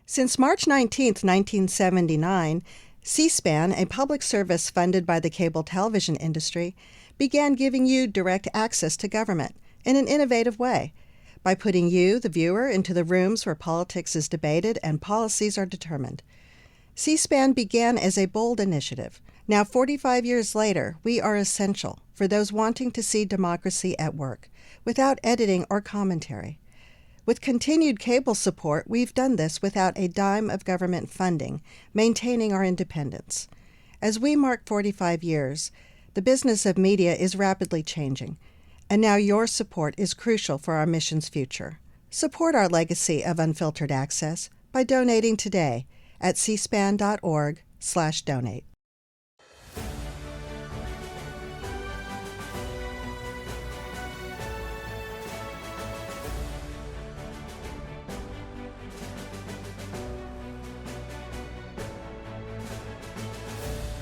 Since March 19, 1979, C-SPAN, a public service funded by the cable television industry, began giving you direct access to government in an innovative way by putting you, the viewer, into the rooms where politics is debated and policies are determined. C-SPAN began as a bold initiative. Now, 45 years later, we are essential for those wanting to see democracy at work, without editing or commentary. With continued cable support, we've done this without a dime of government funding, maintaining our independence. As we mark 45 years, the business of media is rapidly changing, and now your support is crucial for our mission's future. Support our legacy of unfiltered access by donating today at cspan.org/donate.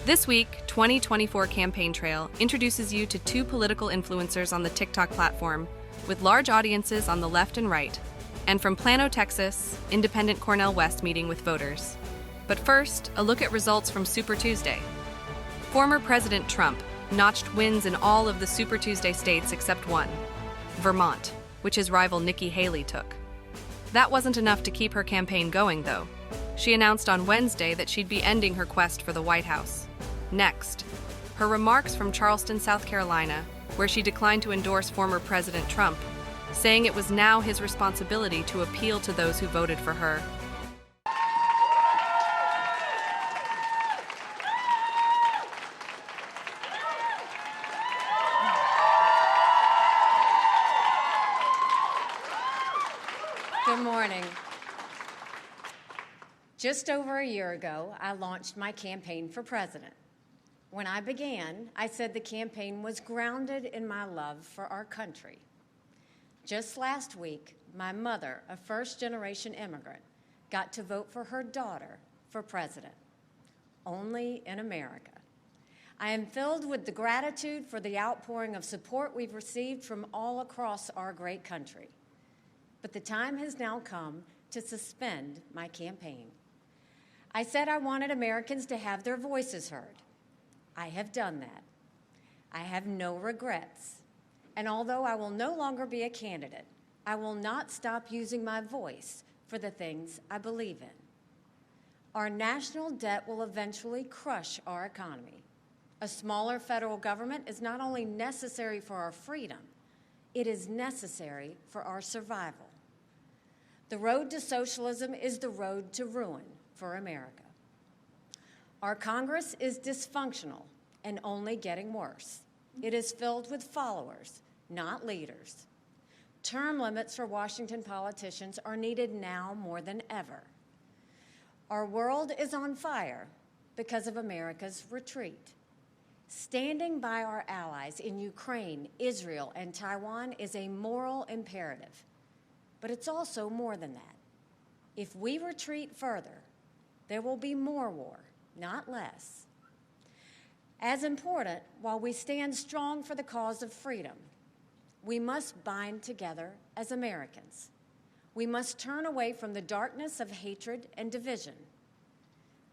This week, 2024 Campaign Trail introduces you to two political influencers on the TikTok platform, with large audiences on the left and right, and from Plano, Texas, independent Cornel West meeting with voters. But first, a look at results from Super Tuesday. Former President Trump notched wins in all of the Super Tuesday states except one, Vermont, which his rival Nikki Haley took. That wasn't enough to keep her campaign going, though. She announced on Wednesday that she'd be ending her quest for the White House. Next, her remarks from Charleston, South Carolina, where she declined to endorse former President Trump, saying it was now his responsibility to appeal to those who voted for her. Good morning. Just over a year ago, I launched my campaign for president. When I began, I said the campaign was grounded in my love for our country. Just last week, my mother, a first-generation immigrant, got to vote for her daughter for president. Only in America. I am filled with the gratitude for the outpouring of support we've received from all across our great country. But the time has now come to suspend my campaign. I said I wanted Americans to have their voices heard. I have done that. I have no regrets. And although I will no longer be a candidate, I will not stop using my voice for the things I believe in. Our national debt will eventually crush our economy. A smaller federal government is not only necessary for our freedom, it is necessary for our survival. The road to socialism is the road to ruin for America. Our Congress is dysfunctional and only getting worse. It is filled with followers, not leaders. Term limits for Washington politicians are needed now more than ever. Our world is on fire because of America's retreat. Standing by our allies in Ukraine, Israel, and Taiwan is a moral imperative. But it's also more than that. If we retreat further, there will be more war, not less. As important, while we stand strong for the cause of freedom, we must bind together as Americans. We must turn away from the darkness of hatred and division.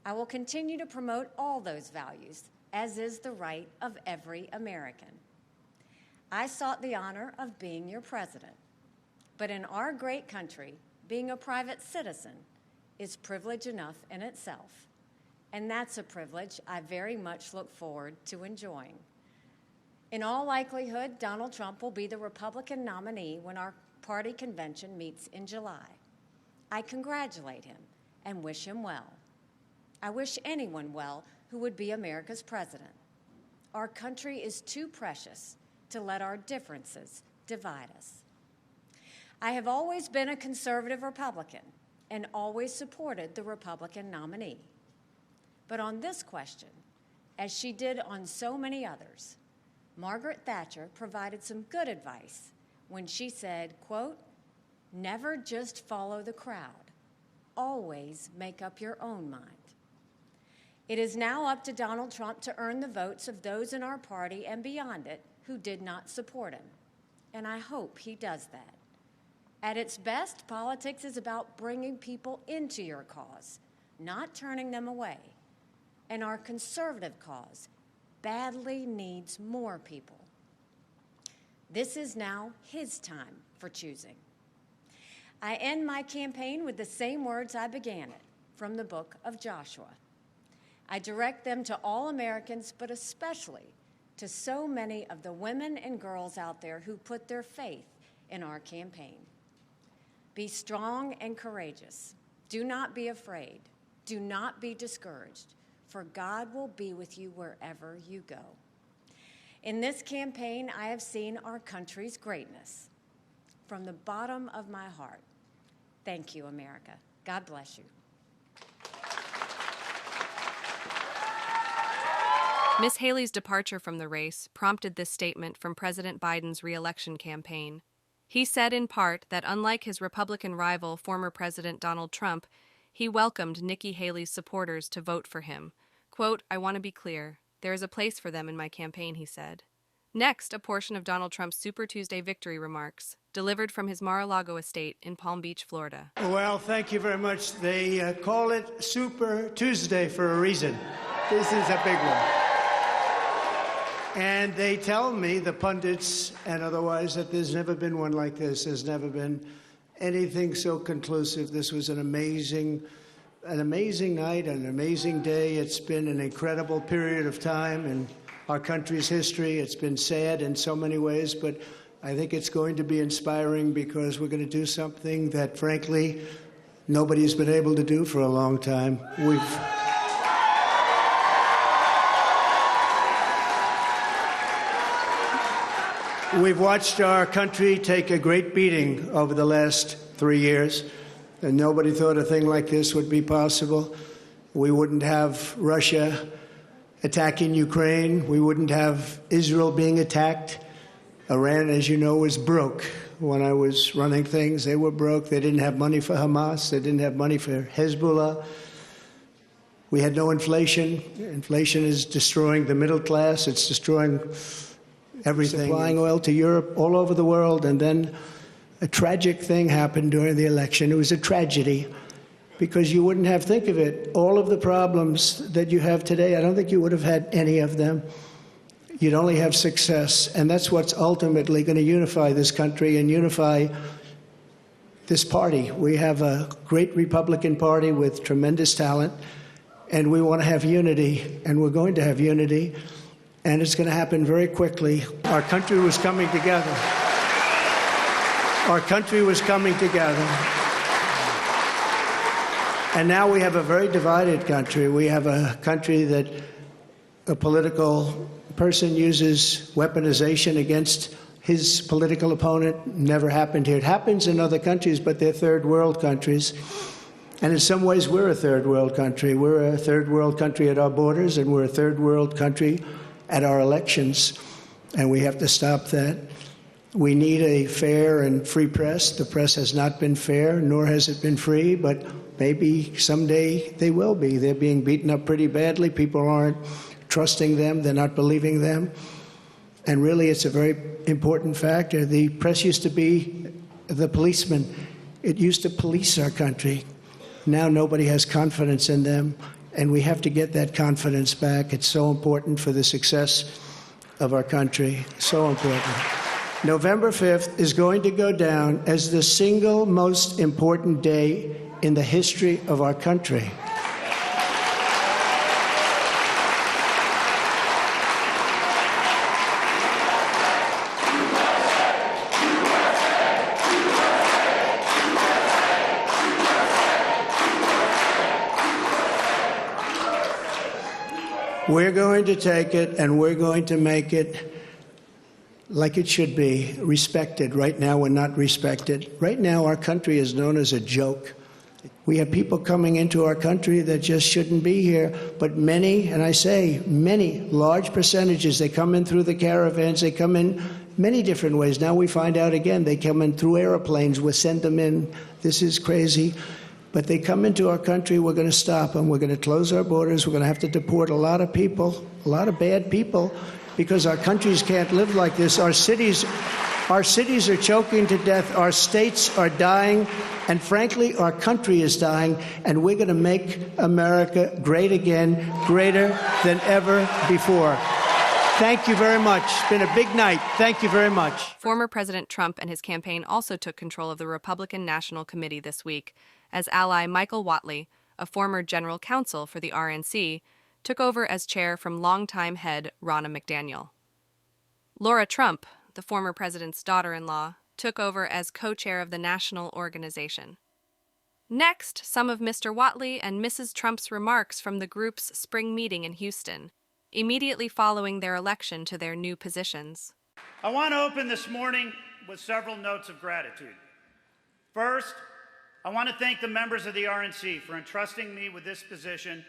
I will continue to promote all those values, as is the right of every American. I sought the honor of being your president. But in our great country, being a private citizen is privilege enough in itself. And that's a privilege I very much look forward to enjoying. In all likelihood, Donald Trump will be the Republican nominee when our party convention meets in July. I congratulate him and wish him well. I wish anyone well who would be America's president. Our country is too precious to let our differences divide us. I have always been a conservative Republican and always supported the Republican nominee. But on this question, as she did on so many others, Margaret Thatcher provided some good advice when she said, quote, "Never just follow the crowd. Always make up your own mind." It is now up to Donald Trump to earn the votes of those in our party and beyond it who did not support him, and I hope he does that. At its best, politics is about bringing people into your cause, not turning them away. And our conservative cause badly needs more people. This is now his time for choosing. I end my campaign with the same words I began it, from the book of Joshua. I direct them to all Americans, but especially to so many of the women and girls out there who put their faith in our campaign. Be strong and courageous. Do not be afraid. Do not be discouraged, for God will be with you wherever you go. In this campaign, I have seen our country's greatness. From the bottom of my heart, thank you, America. God bless you. Ms. Haley's departure from the race prompted this statement from President Biden's re-election campaign. He said in part that unlike his Republican rival, former President Donald Trump, he welcomed Nikki Haley's supporters to vote for him. Quote, "I want to be clear. There is a place for them in my campaign," he said. Next, a portion of Donald Trump's Super Tuesday victory remarks, delivered from his Mar-a-Lago estate in Palm Beach, Florida. Well, thank you very much. They call it Super Tuesday for a reason. This is a big one. And they tell me, the pundits and otherwise, that there's never been one like this. There's never been anything so conclusive. This was an amazing night, an amazing day. It's been an incredible period of time in our country's history. It's been sad in so many ways, but I think it's going to be inspiring because we're going to do something that, frankly, nobody's been able to do for a long time. We've watched our country take a great beating over the last 3 years, and nobody thought a thing like this would be possible. We wouldn't have Russia attacking Ukraine. We wouldn't have Israel being attacked. Iran, as you know, was broke. When I was running things, they were broke. They didn't have money for Hamas. They didn't have money for Hezbollah. We had no inflation. Inflation is destroying the middle class. It's destroying everything. Supplying oil to Europe, all over the world. And then a tragic thing happened during the election. It was a tragedy because you wouldn't have, think of it, all of the problems that you have today, I don't think you would have had any of them. You'd only have success. And that's what's ultimately going to unify this country and unify this party. We have a great Republican Party with tremendous talent, and we want to have unity, and we're going to have unity. And it's going to happen very quickly. Our country was coming together. Our country was coming together. And now we have a very divided country. We have a country that a political person uses weaponization against his political opponent. Never happened here. It happens in other countries, but they're third world countries. And in some ways, we're a third world country. We're a third world country at our borders, and we're a third world country at our elections, and we have to stop that. We need a fair and free press. The press has not been fair, nor has it been free, but maybe someday they will be. They're being beaten up pretty badly. People aren't trusting them. They're not believing them. And really, it's a very important factor. The press used to be the policeman. It used to police our country. Now nobody has confidence in them. And we have to get that confidence back. It's so important for the success of our country. So important. November 5th is going to go down as the single most important day in the history of our country. We're going to take it, and we're going to make it like it should be, respected. Right now, we're not respected. Right now, our country is known as a joke. We have people coming into our country that just shouldn't be here, but many, and I say many, large percentages, they come in through the caravans, they come in many different ways. Now we find out again, they come in through airplanes, we send them in. This is crazy. But they come into our country, we're going to stop them. We're going to close our borders. We're going to have to deport a lot of people, a lot of bad people, because our countries can't live like this. Our cities Our cities are choking to death. Our states are dying. And frankly, our country is dying. And we're going to make America great again, greater than ever before. Thank you very much. It's been a big night. Thank you very much. Former President Trump and his campaign also took control of the Republican National Committee this week, as ally Michael Whatley, a former general counsel for the RNC, took over as chair from longtime head Ronna McDaniel. Laura Trump, the former president's daughter-in-law, took over as co-chair of the national organization. Next, some of Mr. Whatley and Mrs. Trump's remarks from the group's spring meeting in Houston, immediately following their election to their new positions. I want to open this morning with several notes of gratitude. First, I want to thank the members of the RNC for entrusting me with this position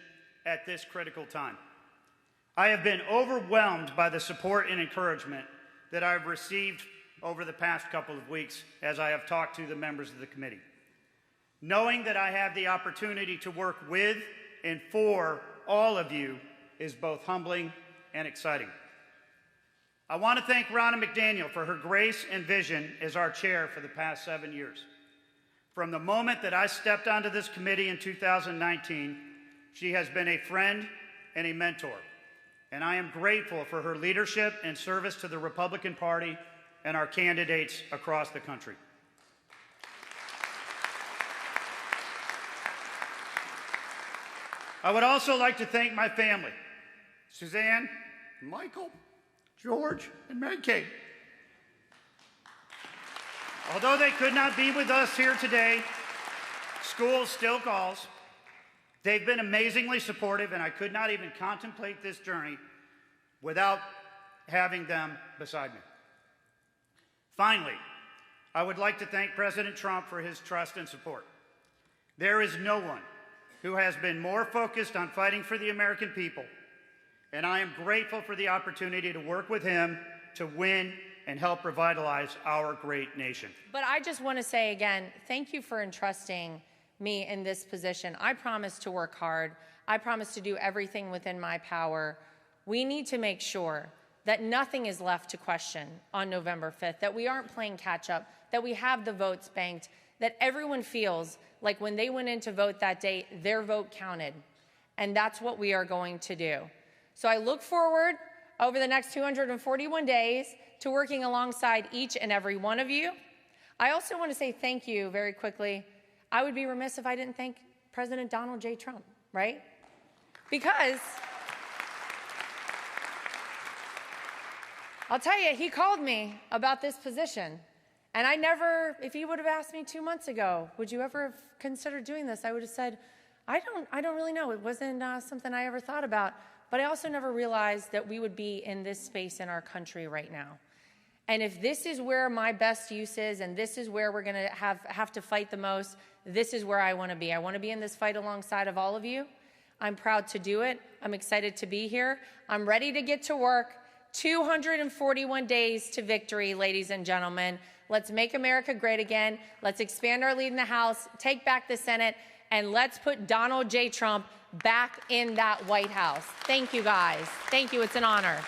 at this critical time. I have been overwhelmed by the support and encouragement that I've received over the past couple of weeks as I have talked to the members of the committee. Knowing that I have the opportunity to work with and for all of you is both humbling and exciting. I want to thank Ronna McDaniel for her grace and vision as our chair for the past 7 years. From the moment that I stepped onto this committee in 2019, she has been a friend and a mentor, and I am grateful for her leadership and service to the Republican Party and our candidates across the country. I would also like to thank my family, Suzanne, Michael, George, and Mary Kate. Although they could not be with us here today, school still calls. They've been amazingly supportive, and I could not even contemplate this journey without having them beside me. Finally, I would like to thank President Trump for his trust and support. There is no one who has been more focused on fighting for the American people, and I am grateful for the opportunity to work with him to win and help revitalize our great nation. But I just want to say again, thank you for entrusting me in this position. I promise to work hard. I promise to do everything within my power. We need to make sure that nothing is left to question on November 5th, that we aren't playing catch up, that we have the votes banked, that everyone feels like when they went in to vote that day, their vote counted. And that's what we are going to do. So I look forward over the next 241 days to working alongside each and every one of you. I also want to say thank you very quickly. I would be remiss if I didn't thank President Donald J. Trump, right? Because I'll tell you, he called me about this position. And I never, if he would have asked me 2 months ago, would you ever have considered doing this? I would have said, I don't really know. It wasn't something I ever thought about. But I also never realized that we would be in this space in our country right now. And if this is where my best use is, and this is where we're going to have to fight the most, this is where I want to be. I want to be in this fight alongside of all of you. I'm proud to do it. I'm excited to be here. I'm ready to get to work. 241 days to victory, ladies and gentlemen. Let's make America great again. Let's expand our lead in the House, take back the Senate, and let's put Donald J. Trump back in that White House. Thank you, guys. Thank you. It's an honor.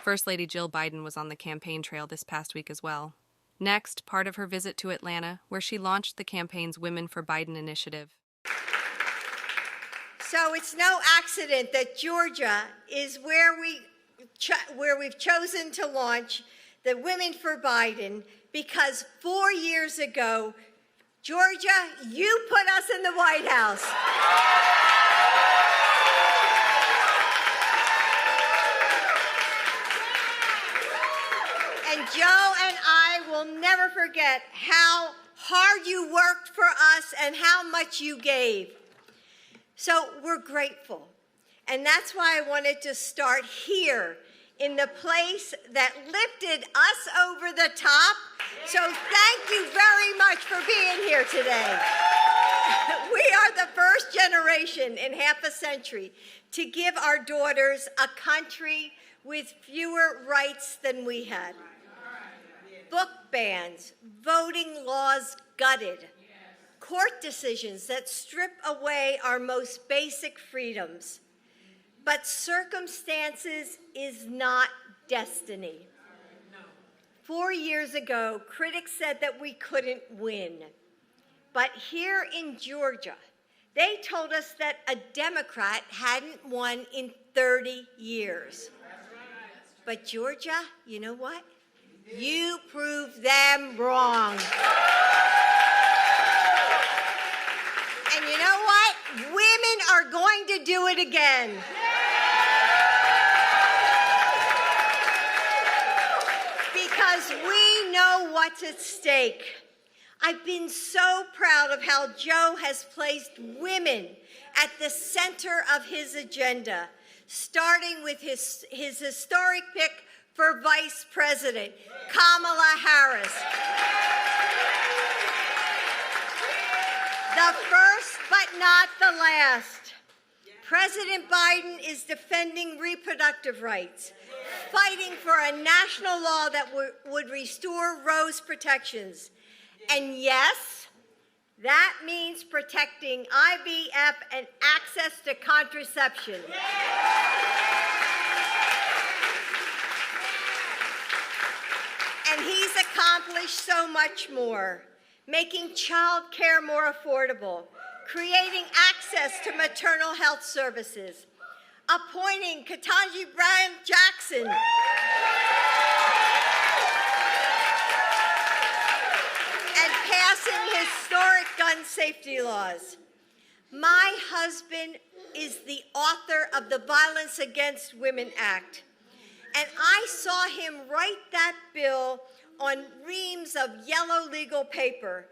First Lady Jill Biden was on the campaign trail this past week as well. Next, part of her visit to Atlanta, where she launched the campaign's Women for Biden initiative. So it's no accident that Georgia is where we've chosen to launch the Women for Biden, because 4 years ago, Georgia, you put us in the White House. And Joe and I will never forget how hard you worked for us and how much you gave. So we're grateful. And that's why I wanted to start here in the place that lifted us over the top. So thank you very much for being here today. We are the first generation in half a century to give our daughters a country with fewer rights than we had. Book bans, voting laws gutted, court decisions that strip away our most basic freedoms. But circumstances is not destiny. 4 years ago, critics said that we couldn't win. But here in Georgia, they told us that a Democrat hadn't won in 30 years. But Georgia, you know what? You proved them wrong. And you know what? Women are going to do it again. Because we know what's at stake. I've been so proud of how Joe has placed women at the center of his agenda, starting with his historic pick for Vice President, Kamala Harris. The first but not the last. President Biden is defending reproductive rights, fighting for a national law that would restore Roe's protections. And yes, that means protecting IVF and access to contraception. And he's accomplished so much more, making child care more affordable, creating access to maternal health services, appointing Ketanji Brown Jackson and passing historic gun safety laws. My husband is the author of the Violence Against Women Act, and I saw him write that bill on reams of yellow legal paper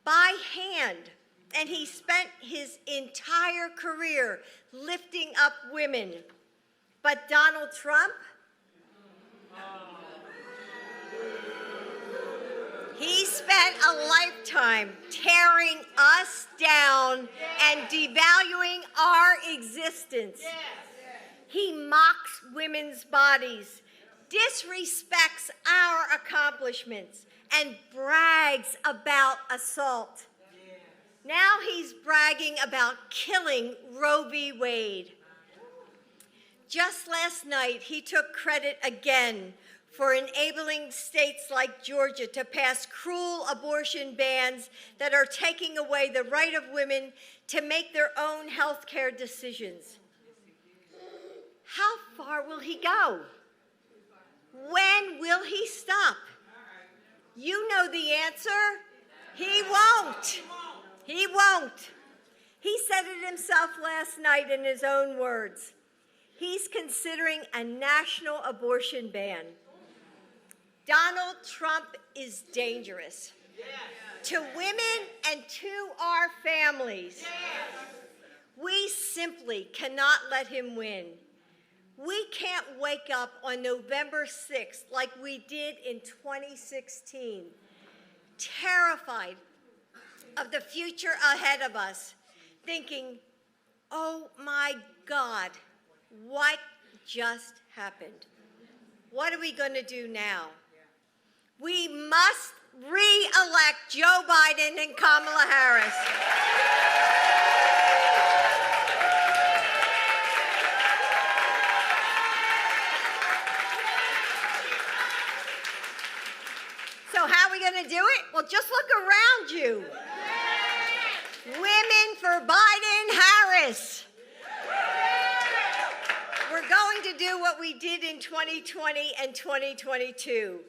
by hand, and he spent his entire career lifting up women. But Donald Trump, he spent a lifetime tearing us down and devaluing our existence. He mocks women's bodies, disrespects our accomplishments, and brags about assault. Now he's bragging about killing Roe v. Wade. Just last night, he took credit again for enabling states like Georgia to pass cruel abortion bans that are taking away the right of women to make their own health care decisions. How far will he go? When will he stop? You know the answer. He won't. He won't. He said it himself last night in his own words. He's considering a national abortion ban. Donald Trump is dangerous to women and to our families. We simply cannot let him win. We can't wake up on November 6th like we did in 2016, terrified of the future ahead of us, thinking, oh my God, what just happened? What are we going to do now? We must re-elect Joe Biden and Kamala Harris. So how are we going to do it? Well, just look around you. Women for Biden-Harris. We're going to do what we did in 2020 and 2022.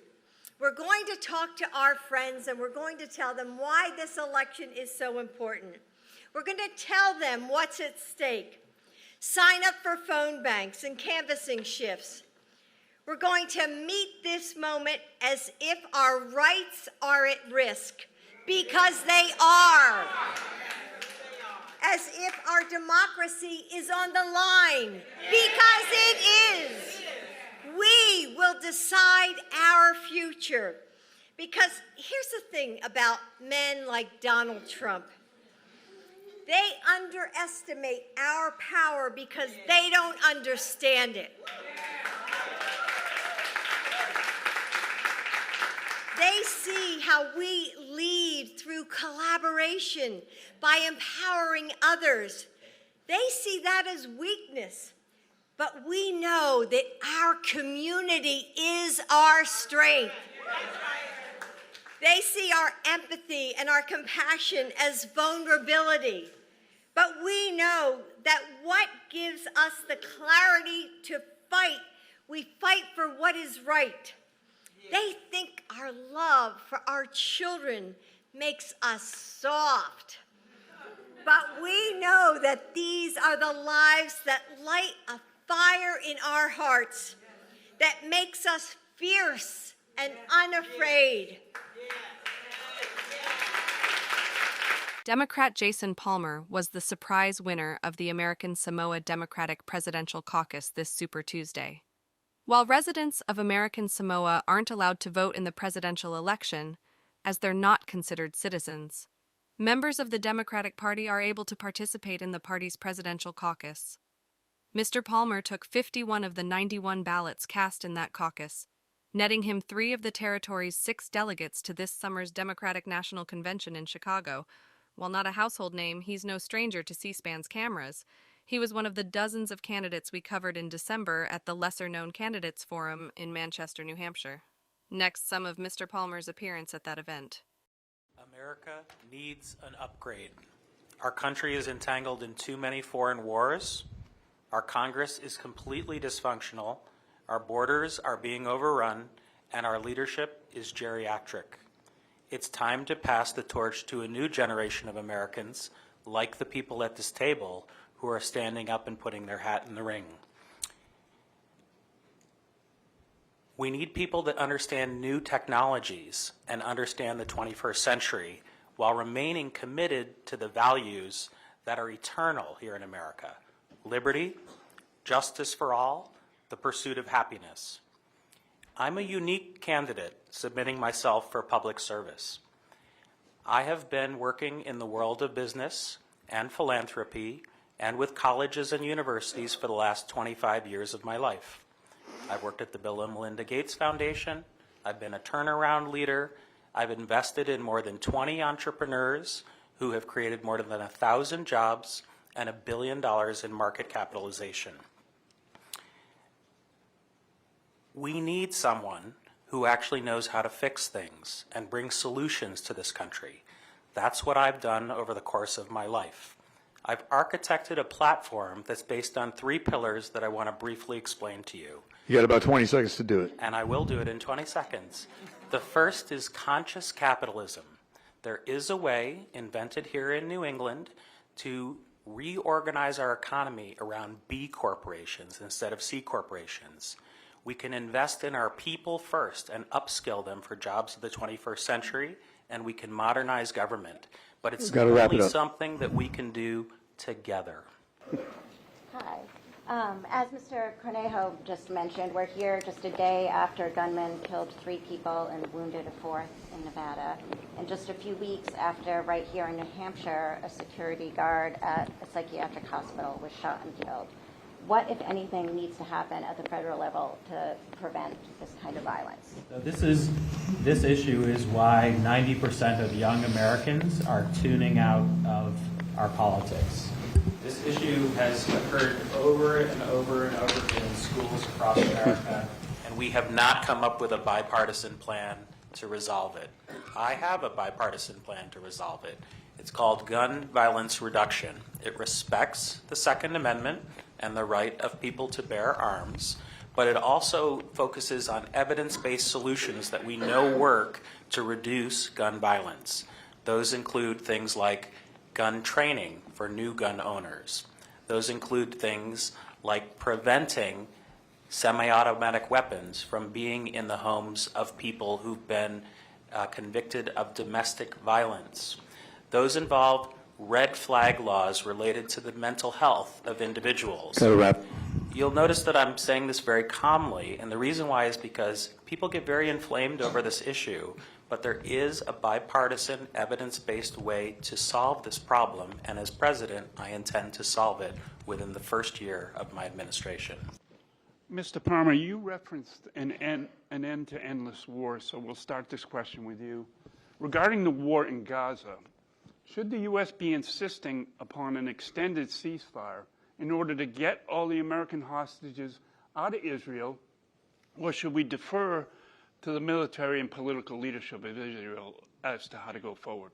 We're going to talk to our friends and we're going to tell them why this election is so important. We're going to tell them what's at stake. Sign up for phone banks and canvassing shifts. We're going to meet this moment as if our rights are at risk, because they are. As if our democracy is on the line, because it is. We will decide our future. Because here's the thing about men like Donald Trump. They underestimate our power because they don't understand it. They see how we lead through collaboration by empowering others. They see that as weakness. but we know that our community is our strength. They see our empathy and our compassion as vulnerability. But we know that what gives us the clarity to fight, we fight for what is right. They think our love for our children makes us soft. But we know that these are the lives that light a fire in our hearts, that makes us fierce and unafraid. Democrat Jason Palmer was the surprise winner of the American Samoa Democratic Presidential Caucus this Super Tuesday. While residents of American Samoa aren't allowed to vote in the presidential election, as they're not considered citizens, members of the Democratic Party are able to participate in the party's presidential caucus. Mr. Palmer took 51 of the 91 ballots cast in that caucus, netting him 3 of the territory's 6 delegates to this summer's Democratic National Convention in Chicago. While not a household name, he's no stranger to C-SPAN's cameras. He was one of the dozens of candidates we covered in December at the Lesser-Known Candidates Forum in Manchester, New Hampshire. Next, some of Mr. Palmer's appearance at that event. America needs an upgrade. Our country is entangled in too many foreign wars. Our Congress is completely dysfunctional. Our borders are being overrun, and our leadership is geriatric. It's time to pass the torch to a new generation of Americans, like the people at this table, who are standing up and putting their hat in the ring. We need people that understand new technologies and understand the 21st century while remaining committed to the values that are eternal here in America: liberty, justice for all, the pursuit of happiness. I'm a unique candidate submitting myself for public service. I have been working in the world of business and philanthropy and with colleges and universities for the last 25 years of my life. I've worked at the Bill and Melinda Gates Foundation. I've been a turnaround leader. I've invested in more than 20 entrepreneurs who have created more than 1,000 jobs and $1 billion in market capitalization. We need someone who actually knows how to fix things and bring solutions to this country. That's what I've done over the course of my life. I've architected a platform that's based on 3 pillars that I want to briefly explain to you. You got about 20 seconds to do it. And I will do it in 20 seconds. The first is conscious capitalism. There is a way, invented here in New England, to reorganize our economy around B corporations instead of C corporations. We can invest in our people first and upskill them for jobs of the 21st century, and we can modernize government. But it's only something that we can do together. Hi. As Mr. Cornejo just mentioned, we're here just a day after a gunman killed 3 people and wounded a 4th in Nevada. And just a few weeks after, right here in New Hampshire, a security guard at a psychiatric hospital was shot and killed. What, if anything, needs to happen at the federal level to prevent this kind of violence? So this issue is why 90% of young Americans are tuning out of our politics. This issue has occurred over and over and over again in schools across America, and we have not come up with a bipartisan plan to resolve it. I have a bipartisan plan to resolve it. It's called gun violence reduction. It respects the Second Amendment and the right of people to bear arms, but it also focuses on evidence-based solutions that we know work to reduce gun violence. Those include things like gun training for new gun owners. Those include things like preventing semi-automatic weapons from being in the homes of people who've been convicted of domestic violence. Those involve red flag laws related to the mental health of individuals. You'll notice that I'm saying this very calmly, and the reason why is because people get very inflamed over this issue, but there is a bipartisan, evidence-based way to solve this problem, and as president, I intend to solve it within the first year of my administration. Mr. Palmer, you referenced an end to endless war, so we'll start this question with you. Regarding the war in Gaza, should the U.S. be insisting upon an extended ceasefire in order to get all the American hostages out of Israel, or should we defer to the military and political leadership of Israel as to how to go forward?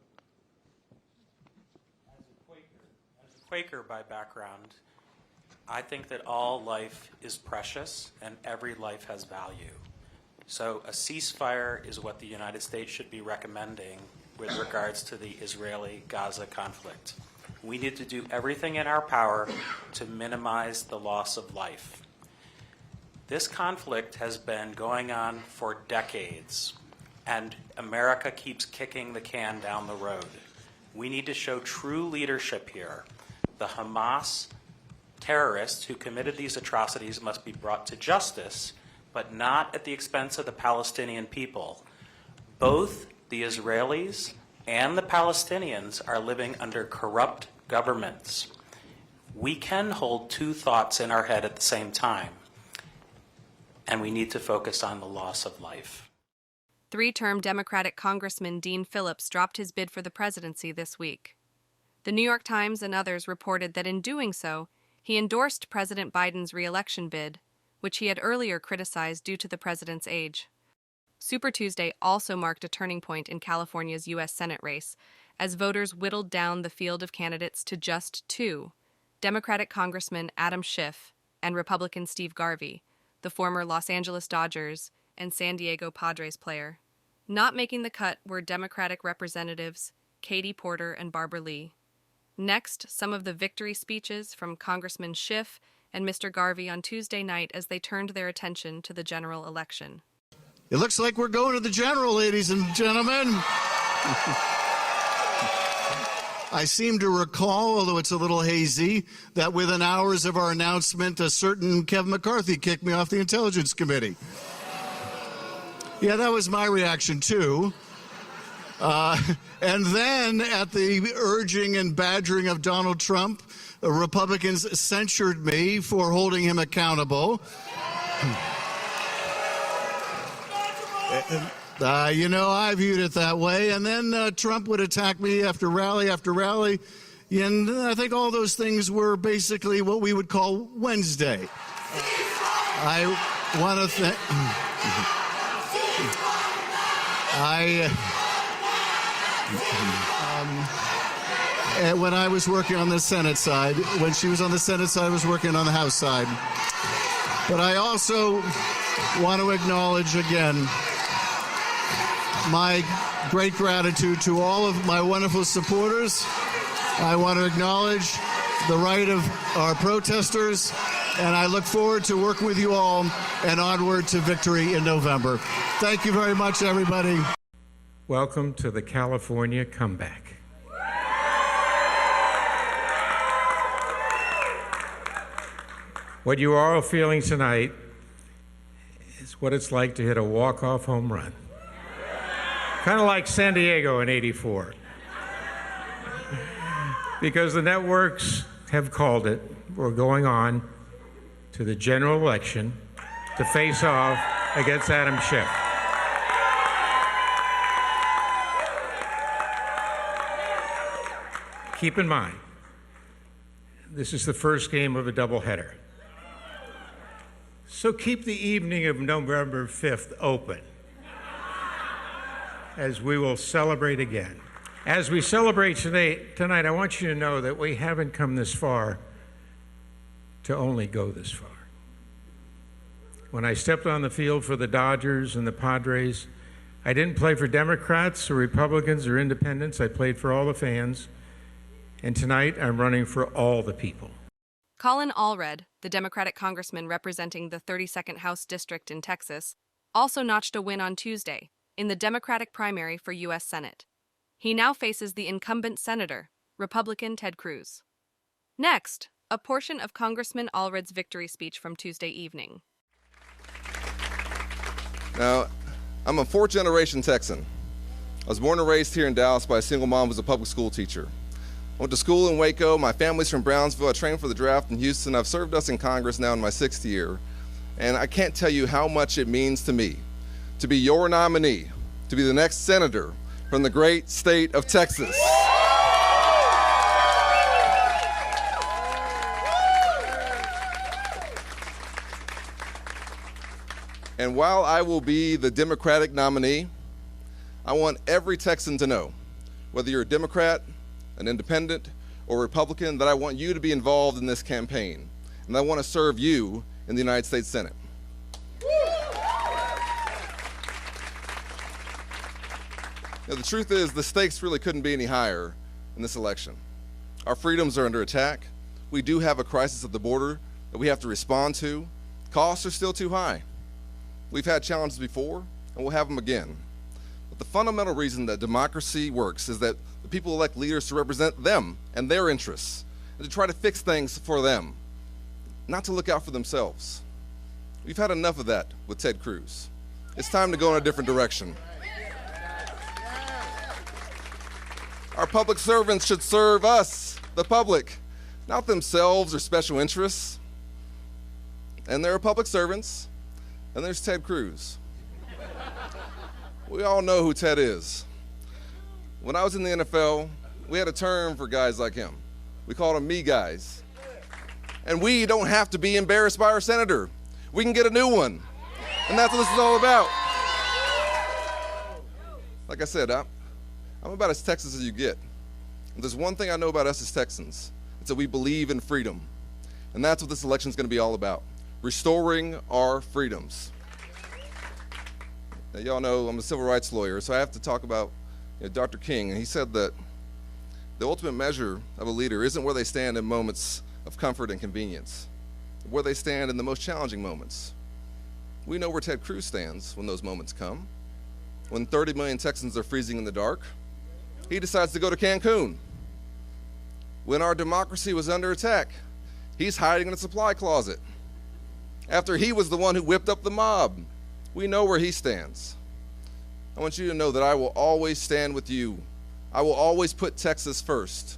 As a Quaker by background, I think that all life is precious and every life has value. So a ceasefire is what the United States should be recommending with regards to the Israeli-Gaza conflict. We need to do everything in our power to minimize the loss of life. This conflict has been going on for decades, and America keeps kicking the can down the road. We need to show true leadership here. The Hamas terrorists who committed these atrocities must be brought to justice, but not at the expense of the Palestinian people. Both the Israelis and the Palestinians are living under corrupt governments. We can hold two thoughts in our head at the same time, and we need to focus on the loss of life. Three-term Democratic Congressman Dean Phillips dropped his bid for the presidency this week. The New York Times and others reported that in doing so, he endorsed President Biden's re-election bid, which he had earlier criticized due to the president's age. Super Tuesday also marked a turning point in California's U.S. Senate race, as voters whittled down the field of candidates to just two, Democratic Congressman Adam Schiff and Republican Steve Garvey, the former Los Angeles Dodgers and San Diego Padres player. Not making the cut were Democratic Representatives Katie Porter and Barbara Lee. Next, some of the victory speeches from Congressman Schiff and Mr. Garvey on Tuesday night as they turned their attention to the general election. It looks like we're going to the general, ladies and gentlemen. I seem to recall, although it's a little hazy, that within hours of our announcement, a certain Kevin McCarthy kicked me off the Intelligence Committee. Yeah, that was my reaction, too. And then, at the urging and badgering of Donald Trump, the Republicans censured me for holding him accountable. I viewed it that way. And then Trump would attack me after rally after rally. And I think all those things were basically what we would call Wednesday. I want to thank... when I was working on the Senate side, when she was on the Senate side, I was working on the House side. But I also want to acknowledge again my great gratitude to all of my wonderful supporters. I want to acknowledge the right of our protesters, and I look forward to working with you all and onward to victory in November. Thank you very much, everybody. Welcome to the California comeback. What you are all feeling tonight is what it's like to hit a walk-off home run. Kind of like San Diego in '84. Because the networks have called it, we're going on to the general election to face off against Adam Schiff. Keep in mind, this is the first game of a doubleheader. So keep the evening of November 5th open, as we will celebrate again. As we celebrate tonight, I want you to know that we haven't come this far to only go this far. When I stepped on the field for the Dodgers and the Padres, I didn't play for Democrats or Republicans or independents. I played for all the fans. And tonight, I'm running for all the people. Colin Allred, the Democratic congressman representing the 32nd House District in Texas, also notched a win on Tuesday in the Democratic primary for U.S. Senate. He now faces the incumbent senator, Republican Ted Cruz. Next, a portion of Congressman Allred's victory speech from Tuesday evening. Now, I'm a fourth-generation Texan. I was born and raised here in Dallas by a single mom who was a public school teacher. I went to school in Waco. My family's from Brownsville. I trained for the draft in Houston. I've served us in Congress now in my 6th year. And I can't tell you how much it means to me to be your nominee, to be the next senator from the great state of Texas. And while I will be the Democratic nominee, I want every Texan to know, whether you're a Democrat, an independent, or Republican, that I want you to be involved in this campaign. And I want to serve you in the United States Senate. Now, the truth is, the stakes really couldn't be any higher in this election. Our freedoms are under attack. We do have a crisis at the border that we have to respond to. Costs are still too high. We've had challenges before, and we'll have them again. But the fundamental reason that democracy works is that the people elect leaders to represent them and their interests, and to try to fix things for them, not to look out for themselves. We've had enough of that with Ted Cruz. It's time to go in a different direction. Our public servants should serve us, the public, not themselves or special interests. And there are public servants, and there's Ted Cruz. We all know who Ted is. When I was in the NFL, we had a term for guys like him. We called them me guys. And we don't have to be embarrassed by our senator. We can get a new one. And that's what this is all about. Like I said, I'm about as Texas as you get. And there's one thing I know about us as Texans. It's that we believe in freedom. And that's what this election is going to be all about. Restoring our freedoms. Now, y'all know I'm a civil rights lawyer, so I have to talk about Dr. King. And he said that the ultimate measure of a leader isn't where they stand in moments of comfort and convenience, but where they stand in the most challenging moments. We know where Ted Cruz stands when those moments come. When 30 million Texans are freezing in the dark, he decides to go to Cancun. When our democracy was under attack, he's hiding in a supply closet. After he was the one who whipped up the mob, we know where he stands. I want you to know that I will always stand with you. I will always put Texas first.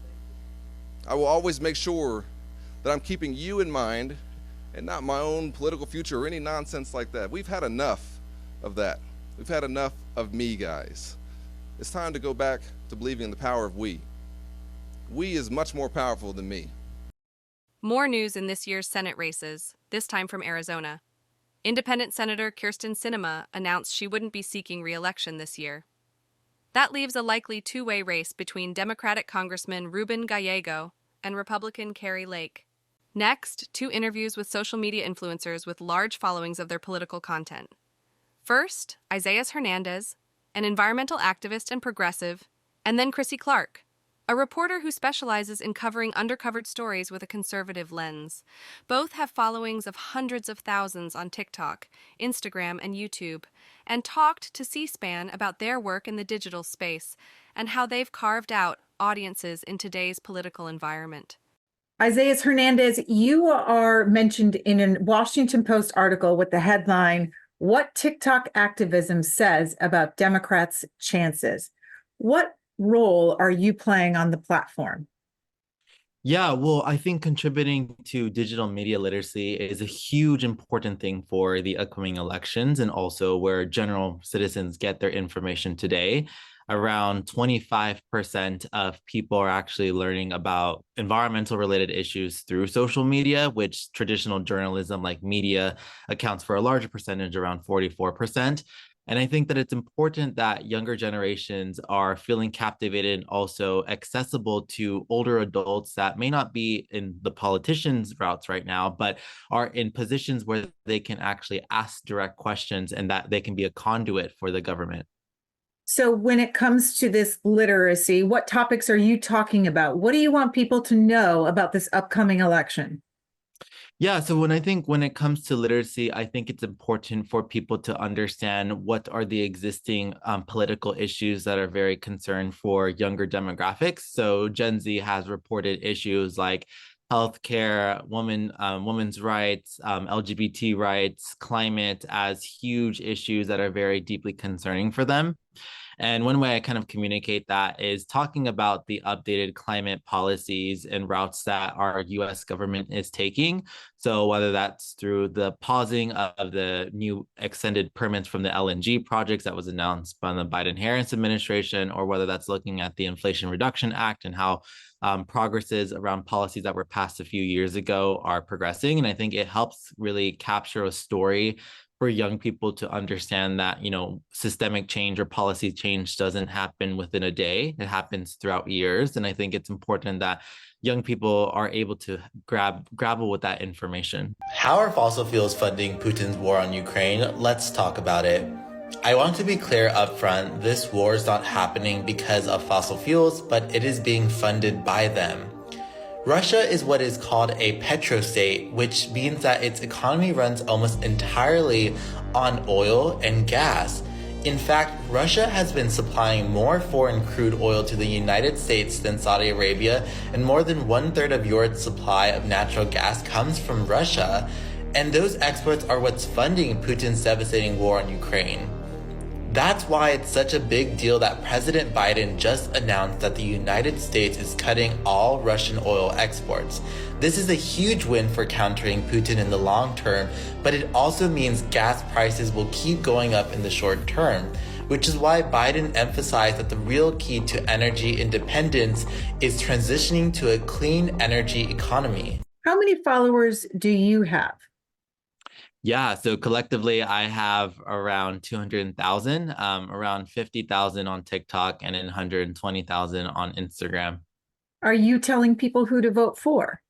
I will always make sure that I'm keeping you in mind and not my own political future or any nonsense like that. We've had enough of that. We've had enough of me guys. It's time to go back to believing in the power of we. We is much more powerful than me. More news in this year's Senate races, this time from Arizona. Independent Senator Kyrsten Sinema announced she wouldn't be seeking re-election this year. That leaves a likely two-way race between Democratic Congressman Ruben Gallego and Republican Kari Lake. Next, 2 interviews with social media influencers with large followings of their political content. First, Isaias Hernandez, an environmental activist and progressive, and then Chrissy Clark, a reporter who specializes in covering undercovered stories with a conservative lens. Both have followings of hundreds of thousands on TikTok, Instagram, and YouTube, and talked to C-SPAN about their work in the digital space and how they've carved out audiences in today's political environment. Isaias Hernandez, you are mentioned in a Washington Post article with the headline, "What TikTok Activism Says About Democrats' Chances." What role are you playing on the platform? Yeah, well, I think contributing to digital media literacy is a huge important thing for the upcoming elections and also where general citizens get their information today. Around 25% of people are actually learning about environmental related issues through social media, which traditional journalism like media accounts for a larger percentage, around 44%. And I think that it's important that younger generations are feeling captivated and also accessible to older adults that may not be in the politicians' routes right now, but are in positions where they can actually ask direct questions and that they can be a conduit for the government. So when it comes to this literacy, what topics are you talking about? What do you want people to know about this upcoming election? Yeah, so when it comes to literacy, I think it's important for people to understand what are the existing political issues that are very concerned for younger demographics. So Gen Z has reported issues like healthcare, women's rights, LGBT rights, climate as huge issues that are very deeply concerning for them. And one way I kind of communicate that is talking about the updated climate policies and routes that our US government is taking. So whether that's through the pausing of the new extended permits from the LNG projects that was announced by the Biden-Harris administration, or whether that's looking at the Inflation Reduction Act and how progresses around policies that were passed a few years ago are progressing. And I think it helps really capture a story for young people to understand that, systemic change or policy change doesn't happen within a day. It happens throughout years. And I think it's important that young people are able to grapple with that information. How are fossil fuels funding Putin's war on Ukraine? Let's talk about it. I want to be clear up front, this war is not happening because of fossil fuels, but it is being funded by them. Russia is what is called a petrostate, which means that its economy runs almost entirely on oil and gas. In fact, Russia has been supplying more foreign crude oil to the United States than Saudi Arabia, and more than 1/3 of Europe's supply of natural gas comes from Russia. And those exports are what's funding Putin's devastating war on Ukraine. That's why it's such a big deal that President Biden just announced that the United States is cutting all Russian oil exports. This is a huge win for countering Putin in the long term, but it also means gas prices will keep going up in the short term, which is why Biden emphasized that the real key to energy independence is transitioning to a clean energy economy. How many followers do you have? Yeah, so collectively, I have around 200,000, around 50,000 on TikTok, and then 120,000 on Instagram. Are you telling people who to vote for?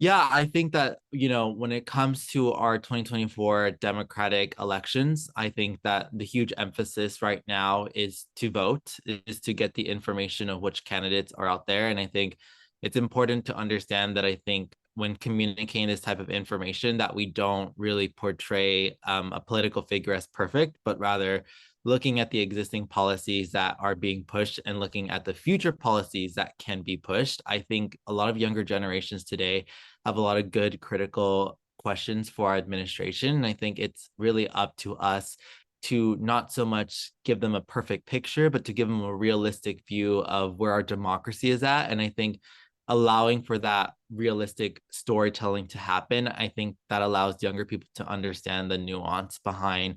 Yeah, I think that, when it comes to our 2024 Democratic elections, I think that the huge emphasis right now is to vote, is to get the information of which candidates are out there. And I think it's important to understand that I think when communicating this type of information that we don't really portray a political figure as perfect, but rather looking at the existing policies that are being pushed and looking at the future policies that can be pushed. I think a lot of younger generations today have a lot of good critical questions for our administration. And I think it's really up to us to not so much give them a perfect picture, but to give them a realistic view of where our democracy is at. And I think allowing for that realistic storytelling to happen, I think that allows younger people to understand the nuance behind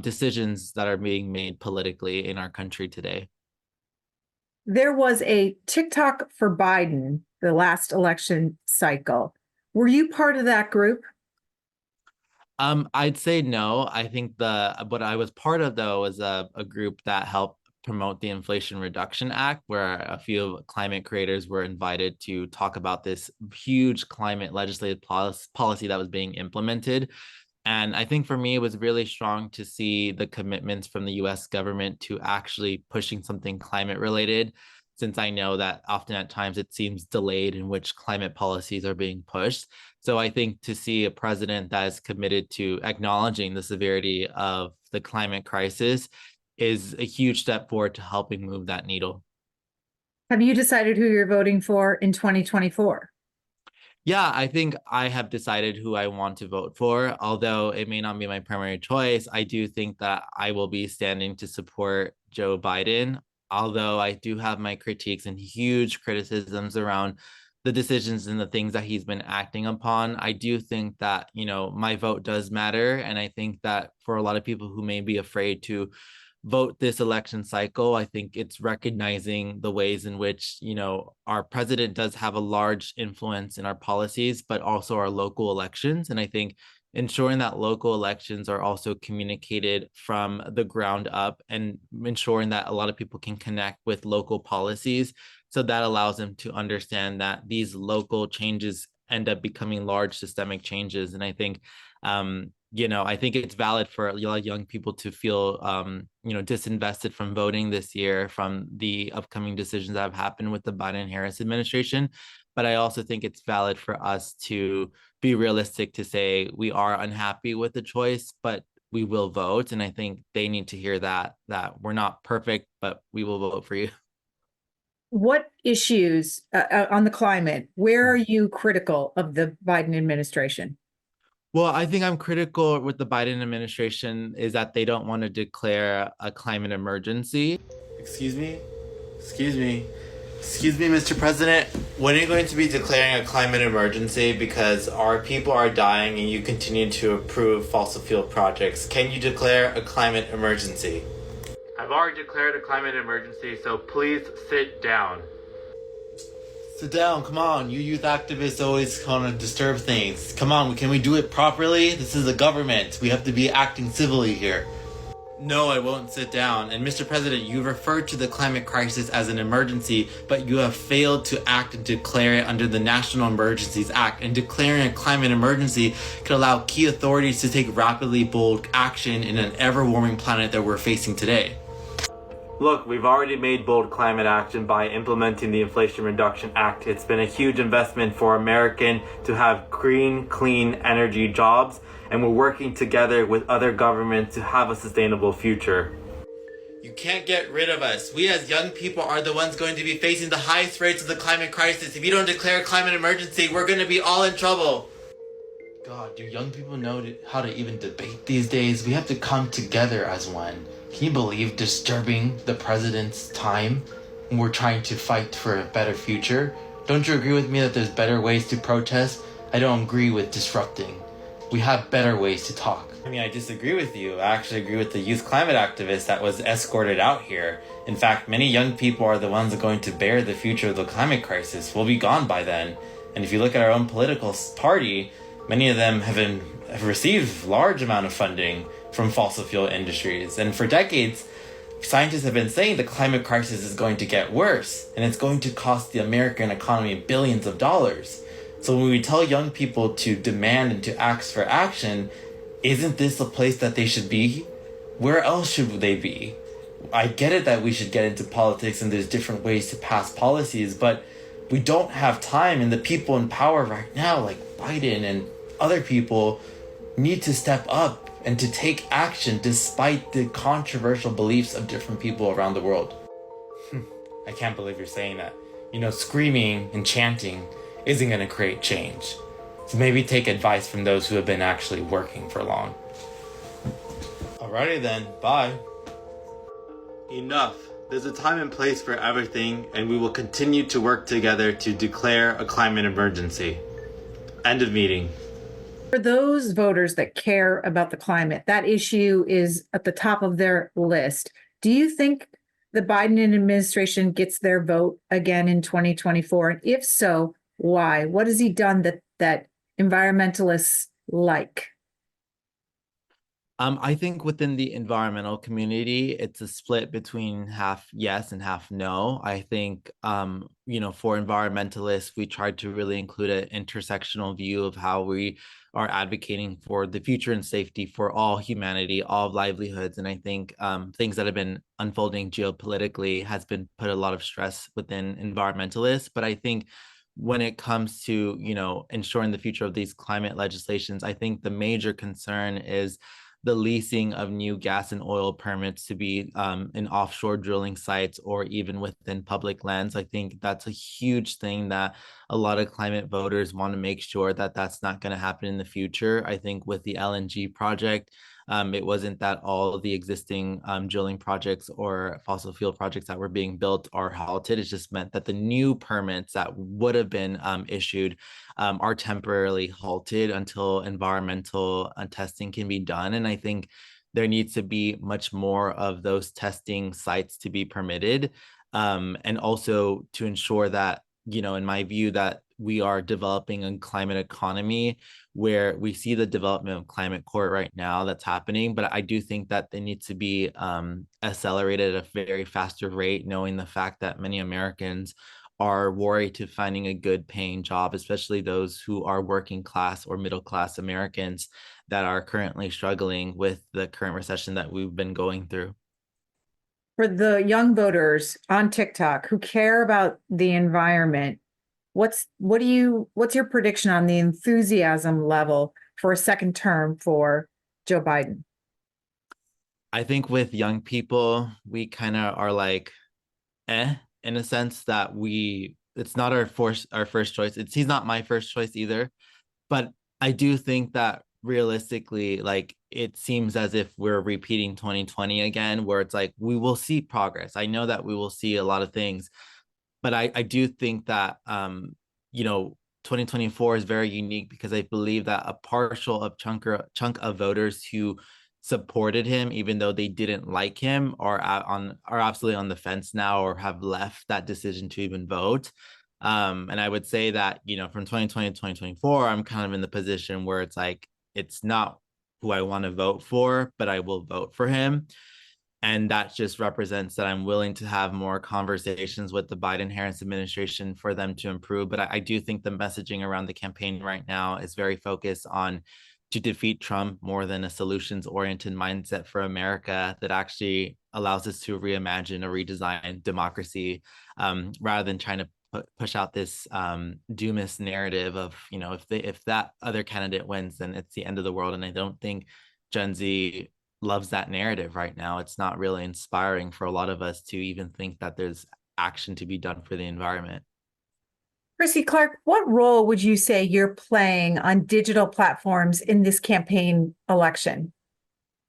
decisions that are being made politically in our country today. There was a TikTok for Biden, the last election cycle. Were you part of that group? I'd say no. I think what I was part of, though, was a group that helped promote the Inflation Reduction Act, where a few climate creators were invited to talk about this huge climate legislative policy that was being implemented. And I think for me, it was really strong to see the commitments from the US government to actually pushing something climate related, since I know that often at times it seems delayed in which climate policies are being pushed. So I think to see a president that is committed to acknowledging the severity of the climate crisis is a huge step forward to helping move that needle. Have you decided who you're voting for in 2024? Yeah, I think I have decided who I want to vote for. Although it may not be my primary choice, I do think that I will be standing to support Joe Biden. Although I do have my critiques and huge criticisms around the decisions and the things that he's been acting upon, I do think that, my vote does matter. And I think that for a lot of people who may be afraid to vote this election cycle, I think it's recognizing the ways in which, our president does have a large influence in our policies, but also our local elections. And I think ensuring that local elections are also communicated from the ground up and ensuring that a lot of people can connect with local policies. So that allows them to understand that these local changes end up becoming large systemic changes. And I think, I think it's valid for a lot of young people to feel, disinvested from voting this year from the upcoming decisions that have happened with the Biden-Harris administration. But I also think it's valid for us to be realistic to say we are unhappy with the choice, but we will vote. And I think they need to hear that we're not perfect, but we will vote for you. What issues on the climate, where are you critical of the Biden administration? Well, I think I'm critical with the Biden administration is that they don't want to declare a climate emergency. Excuse me, Mr. President. When are you going to be declaring a climate emergency? Because our people are dying and you continue to approve fossil fuel projects. Can you declare a climate emergency? I've already declared a climate emergency, so please sit down. Sit down, come on. You youth activists always kind of disturb things. Come on, can we do it properly? This is a government. We have to be acting civilly here. No, I won't sit down. And Mr. President, you referred to the climate crisis as an emergency, but you have failed to act and declare it under the National Emergencies Act. And declaring a climate emergency could allow key authorities to take rapidly bold action in an ever-warming planet that we're facing today. Look, we've already made bold climate action by implementing the Inflation Reduction Act. It's been a huge investment for Americans to have green, clean energy jobs, and we're working together with other governments to have a sustainable future. You can't get rid of us. We as young people are the ones going to be facing the highest rates of the climate crisis. If you don't declare a climate emergency, we're going to be all in trouble. God, do young people know how to even debate these days? We have to come together as one. Can you believe disturbing the president's time when we're trying to fight for a better future? Don't you agree with me that there's better ways to protest? I don't agree with disrupting. We have better ways to talk. I mean, I disagree with you. I actually agree with the youth climate activist that was escorted out here. In fact, many young people are the ones that are going to bear the future of the climate crisis. We'll be gone by then. And if you look at our own political party, many of them have received large amount of funding from fossil fuel industries. And for decades, scientists have been saying the climate crisis is going to get worse, and it's going to cost the American economy billions of dollars. So when we tell young people to demand and to ask for action, isn't this a place that they should be? Where else should they be? I get it that we should get into politics and there's different ways to pass policies, but we don't have time, and the people in power right now, like Biden and other people, need to step up and to take action despite the controversial beliefs of different people around the world. I can't believe you're saying that. You know, screaming and chanting isn't going to create change. So maybe take advice from those who have been actually working for long. Alrighty then, bye. Enough. There's a time and place for everything, and we will continue to work together to declare a climate emergency. End of meeting. For those voters that care about the climate, that issue is at the top of their list. Do you think the Biden administration gets their vote again in 2024? And if so, why? What has he done that environmentalists like? I think within the environmental community, it's a split between half yes and half no. I think, for environmentalists, we tried to really include an intersectional view of how we are advocating for the future and safety for all humanity, all livelihoods. And I think things that have been unfolding geopolitically has been put a lot of stress within environmentalists. But I think when it comes to, ensuring the future of these climate legislations, I think the major concern is the leasing of new gas and oil permits to be in offshore drilling sites or even within public lands. I think that's a huge thing that a lot of climate voters want to make sure that that's not going to happen in the future. I think with the LNG project, it wasn't that all of the existing drilling projects or fossil fuel projects that were being built are halted. It just meant that the new permits that would have been issued are temporarily halted until environmental testing can be done. And I think there needs to be much more of those testing sites to be permitted. And also to ensure that, in my view, that we are developing a climate economy where we see the development of climate court right now that's happening. But I do think that they need to be accelerated at a very faster rate, knowing the fact that many Americans are worried to finding a good paying job, especially those who are working class or middle class Americans that are currently struggling with the current recession that we've been going through. For the young voters on TikTok who care about the environment, what's your prediction on the enthusiasm level for a second term for Joe Biden? I think with young people, we kind of are like, in a sense that it's not our first choice. He's not my first choice either. But I do think that realistically, like, it seems as if we're repeating 2020 again, where it's like, we will see progress. I know that we will see a lot of things, but I do think that, 2024 is very unique because I believe that a partial chunk of voters who supported him, even though they didn't like him, are absolutely on the fence now or have left that decision to even vote. And I would say that, from 2020 to 2024, I'm kind of in the position where it's like, it's not who I want to vote for, but I will vote for him. And that just represents that I'm willing to have more conversations with the Biden-Harris administration for them to improve. But I do think the messaging around the campaign right now is very focused on to defeat Trump more than a solutions-oriented mindset for America that actually allows us to reimagine or redesign democracy, rather than trying to push out this doomist narrative of, if that other candidate wins, then it's the end of the world. And I don't think Gen Z loves that narrative right now. It's not really inspiring for a lot of us to even think that there's action to be done for the environment. Chrissy Clark, what role would you say you're playing on digital platforms in this campaign election?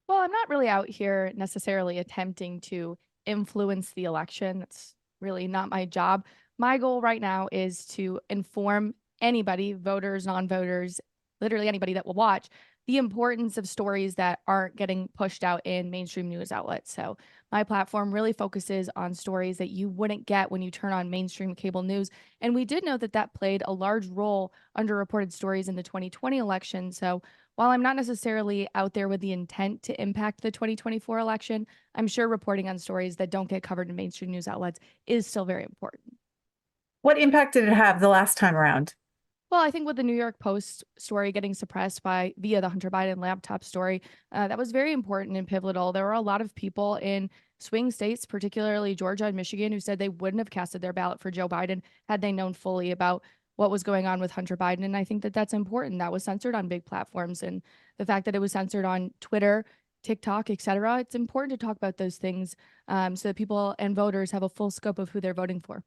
Well, I'm not really out here necessarily attempting to influence the election. That's really not my job. My goal right now is to inform anybody, voters, non-voters, literally anybody that will watch, the importance of stories that aren't getting pushed out in mainstream news outlets. So my platform really focuses on stories that you wouldn't get when you turn on mainstream cable news. And we did know that that played a large role underreported stories in the 2020 election. So while I'm not necessarily out there with the intent to impact the 2024 election, I'm sure reporting on stories that don't get covered in mainstream news outlets is still very important. What impact did it have the last time around? Well, I think with the New York Post story getting suppressed via the Hunter Biden laptop story, that was very important and pivotal. There were a lot of people in swing states, particularly Georgia and Michigan, who said they wouldn't have casted their ballot for Joe Biden had they known fully about what was going on with Hunter Biden. And I think that that's important. That was censored on big platforms. And the fact that it was censored on Twitter, TikTok, et cetera, it's important to talk about those things so that people and voters have a full scope of who they're voting for.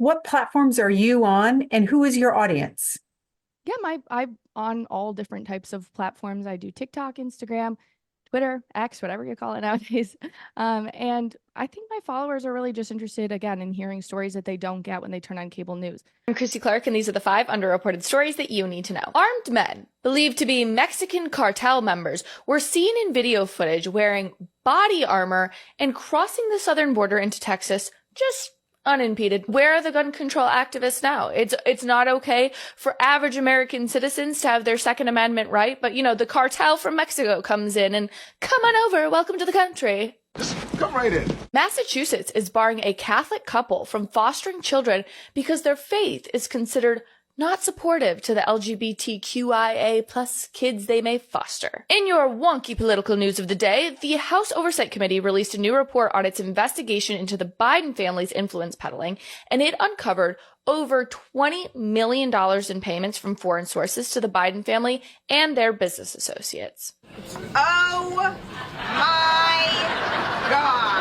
What platforms are you on, and who is your audience? Yeah, I'm on all different types of platforms. I do TikTok, Instagram, Twitter, X, whatever you call it nowadays. And I think my followers are really just interested, again, in hearing stories that they don't get when they turn on cable news. I'm Chrissy Clark, and these are the 5 underreported stories that you need to know. Armed men, believed to be Mexican cartel members, were seen in video footage wearing body armor and crossing the southern border into Texas just unimpeded. Where are the gun control activists now? It's not okay for average American citizens to have their Second Amendment right, but the cartel from Mexico comes in and come on over, welcome to the country. Just come right in. Massachusetts is barring a Catholic couple from fostering children because their faith is considered not supportive to the LGBTQIA plus kids they may foster. In your wonky political news of the day, the House Oversight Committee released a new report on its investigation into the Biden family's influence peddling, and it uncovered over $20 million in payments from foreign sources to the Biden family and their business associates. Oh my God.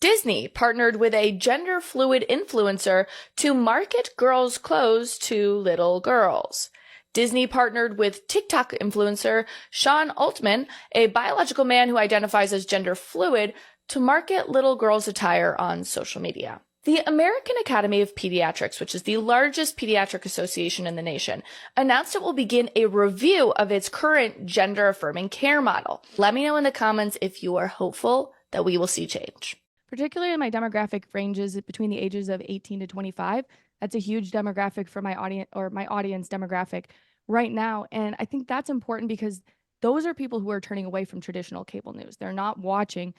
Disney partnered with a gender-fluid influencer to market girls' clothes to little girls. Disney partnered with TikTok influencer Sean Altman, a biological man who identifies as gender-fluid, to market little girls' attire on social media. The American Academy of Pediatrics, which is the largest pediatric association in the nation, announced it will begin a review of its current gender-affirming care model. Let me know in the comments if you are hopeful that we will see change. Particularly in my demographic ranges between the ages of 18 to 25. That's a huge demographic for my audience demographic right now. And I think that's important because those are people who are turning away from traditional cable news. They're not watching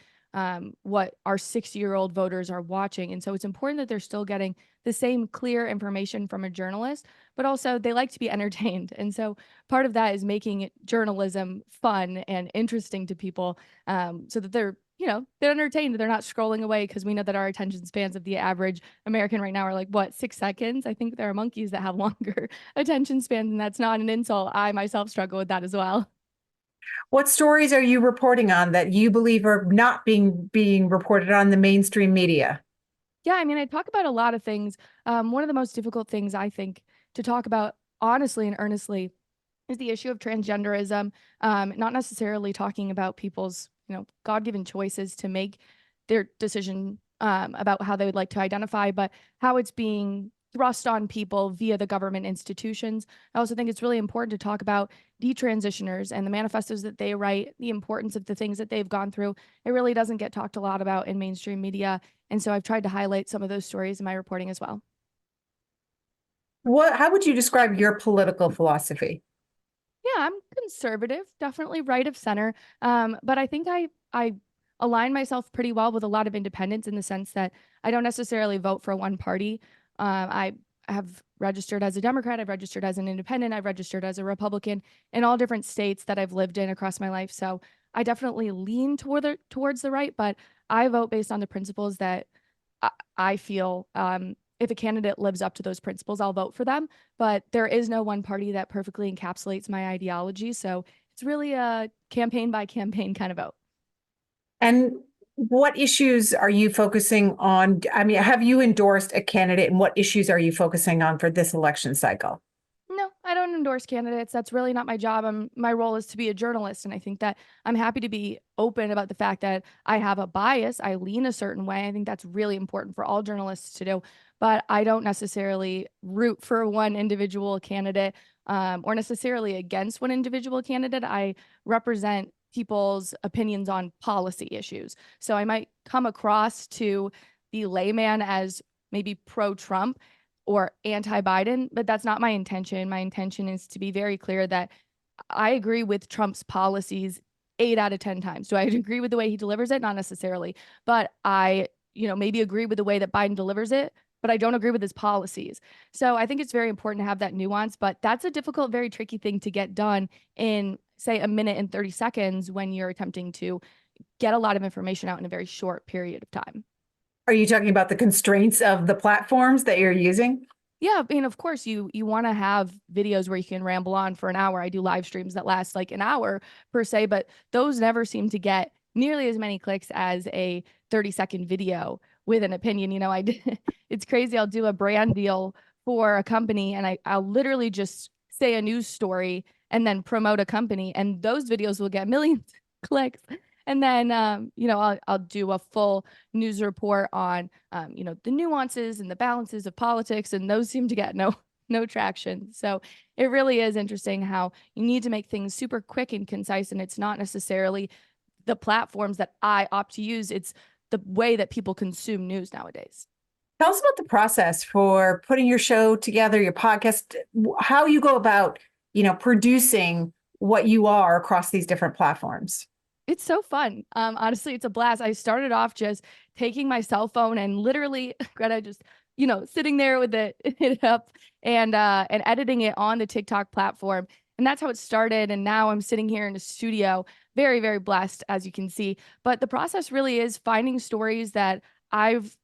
what our 6-year-old voters are watching. And so it's important that they're still getting the same clear information from a journalist, but also they like to be entertained. And so part of that is making journalism fun and interesting to people so that they're entertained. They're not scrolling away, because we know that our attention spans of the average American right now are 6 seconds. I think there are monkeys that have longer attention spans, and that's not an insult. I myself struggle with that as well. What stories are you reporting on that you believe are not being reported on the mainstream media? Yeah, I mean, I talk about a lot of things. One of the most difficult things I think to talk about honestly and earnestly is the issue of transgenderism, not necessarily talking about people's God-given choices to make their decision about how they would like to identify, but how it's being thrust on people via the government institutions. I also think it's really important to talk about detransitioners and the manifestos that they write, the importance of the things that they've gone through. It really doesn't get talked a lot about in mainstream media. And so I've tried to highlight some of those stories in my reporting as well. How would you describe your political philosophy? Yeah, I'm conservative, definitely right of center. But I think I align myself pretty well with a lot of independents in the sense that I don't necessarily vote for one party. I have registered as a Democrat, I've registered as an independent, I've registered as a Republican in all different states that I've lived in across my life. So I definitely lean towards the right, but I vote based on the principles that I feel if a candidate lives up to those principles, I'll vote for them. But there is no one party that perfectly encapsulates my ideology. So it's really a campaign by campaign kind of vote. And what issues are you focusing on? I mean, have you endorsed a candidate and what issues are you focusing on for this election cycle? No, I don't endorse candidates. That's really not my job. My role is to be a journalist. And I think that I'm happy to be open about the fact that I have a bias. I lean a certain way. I think that's really important for all journalists to do. But I don't necessarily root for one individual candidate or necessarily against one individual candidate. I represent people's opinions on policy issues. So I might come across to the layman as maybe pro-Trump or anti-Biden, but that's not my intention. My intention is to be very clear that I agree with Trump's policies 8 out of 10 times. Do I agree with the way he delivers it? Not necessarily, but I, maybe agree with the way that Biden delivers it, but I don't agree with his policies. So I think it's very important to have that nuance, but that's a difficult, very tricky thing to get done in, say, a minute and 30 seconds when you're attempting to get a lot of information out in a very short period of time. Are you talking about the constraints of the platforms that you're using? Yeah, I mean, of course, you want to have videos where you can ramble on for an hour. I do live streams that last like an hour per se, but those never seem to get nearly as many clicks as a 30-second video with an opinion. It's crazy. I'll do a brand deal for a company and I'll literally just say a news story and then promote a company, and those videos will get millions of clicks. And then, I'll do a full news report on, the nuances and the balances of politics, and those seem to get no traction. So it really is interesting how you need to make things super quick and concise, and it's not necessarily the platforms that I opt to use. It's the way that people consume news nowadays. Tell us about the process for putting your show together, your podcast, how you go about, producing what you are across these different platforms. It's so fun. Honestly, it's a blast. I started off just taking my cell phone and literally, Greta, just, sitting there with it up and editing it on the TikTok platform. And that's how it started. And now I'm sitting here in a studio, very, very blessed, as you can see. But the process really is finding stories that I've